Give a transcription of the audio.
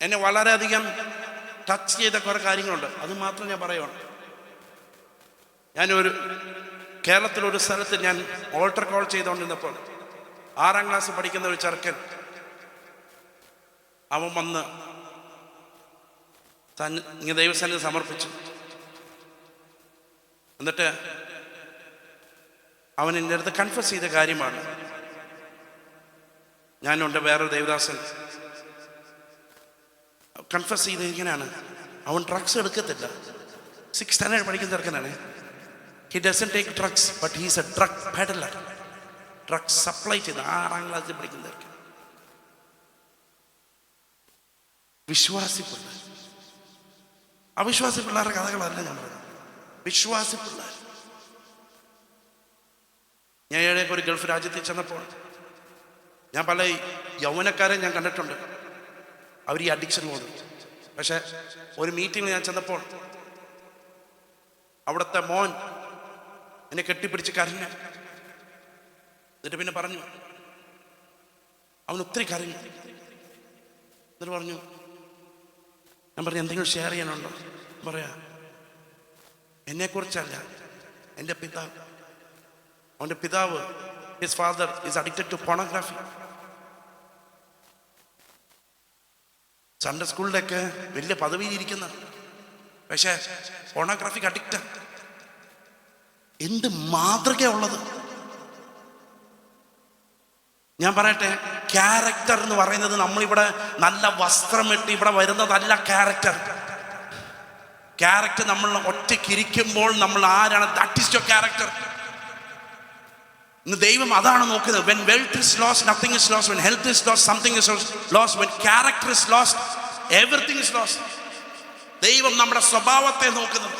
എന്നെ വളരെയധികം ടച്ച് ചെയ്ത കുറേ കാര്യങ്ങളുണ്ട്. അത് മാത്രം ഞാൻ പറയുവാണ്. ഞാനൊരു കേരളത്തിലൊരു സ്ഥലത്ത് ഞാൻ ഓൾട്ടർ കോൾ ചെയ്തുകൊണ്ടിരുന്നപ്പോൾ 6ാം ക്ലാസ് പഠിക്കുന്ന ഒരു ചെറുക്കൻ, അവൻ വന്ന് ദൈവസന്നിധി സമർപ്പിച്ചു. എന്നിട്ട് അവൻ എൻ്റെ അടുത്ത് കൺഫസ് ചെയ്ത കാര്യമാണ്. ഞാനുണ്ട് വേറൊരു ദേവദാസൻ കൺഫസ് ചെയ്ത് ഇങ്ങനെയാണ്, അവൻ ഡ്രഗ്സ് എടുക്കത്തില്ല. 6th സ്റ്റാൻഡേർഡ് പഠിക്കുന്ന ചെറുക്കനാണ്. He doesn't take drugs but he's a drug peddler. Drugs supply ചെയ്ത് 6ാം ക്ലാസ്സിൽ പഠിക്കുന്ന ചെറുക്കൻ. വിശ്വാസി പിള്ളേർ, അവിശ്വാസി പിള്ളേരുടെ കഥകളല്ല ഞാൻ പറയുന്നത്. വിശ്വാസി പിള്ളേർ. ഞാൻ ഏഴേക്ക് ഒരു ഗൾഫ് രാജ്യത്തിൽ ചെന്നപ്പോൾ ഞാൻ പല യൗവനക്കാരെ ഞാൻ കണ്ടിട്ടുണ്ട്. അവർ ഈ അഡിക്ഷൻ പോകുന്നു. പക്ഷെ ഒരു മീറ്റിങ്ങിൽ ഞാൻ ചെന്നപ്പോൾ അവിടുത്തെ മോൻ എന്നെ കെട്ടിപ്പിടിച്ച് കരഞ്ഞു. എന്നിട്ട് പിന്നെ പറഞ്ഞു, അവൻ ഒത്തിരി കരഞ്ഞു. എന്നിട്ട് പറഞ്ഞു, ഞാൻ പറഞ്ഞു എന്തെങ്കിലും ഷെയർ ചെയ്യാനുണ്ടോ? പറയാ, എന്നെക്കുറിച്ചല്ല, എൻ്റെ പിതാവ്, അവൻ്റെ പിതാവ്, his father is addicted to pornography. Sunday സ്കൂളിലൊക്കെ വലിയ പദവിയിലിരിക്കുന്ന, പക്ഷേ പോണോഗ്രാഫിക്ക് അഡിക്റ്റ്. എന്ത് മാതൃക ഉള്ളത്! ഞാൻ പറയട്ടെ, ക്യാരക്ടർ എന്ന് പറയുന്നത് നമ്മളിവിടെ നല്ല വസ്ത്രം ഇട്ട് ഇവിടെ വരുന്നതല്ല ക്യാരക്ടർ. ക്യാരക്ടർ നമ്മൾ ഒറ്റയ്ക്കിരിക്കുമ്പോൾ നമ്മൾ ആരാണ്, ദാറ്റ് ഈസ് യുവർ ക്യാരക്ടർ. ഇന്ന് ദൈവം അതാണ് നോക്കുന്നത്. When wealth is lost, nothing is lost. When health is lost, something is lost. When character is lost, everything is lost. ദൈവം നമ്മുടെ സ്വഭാവത്തെ നോക്കുന്നത്.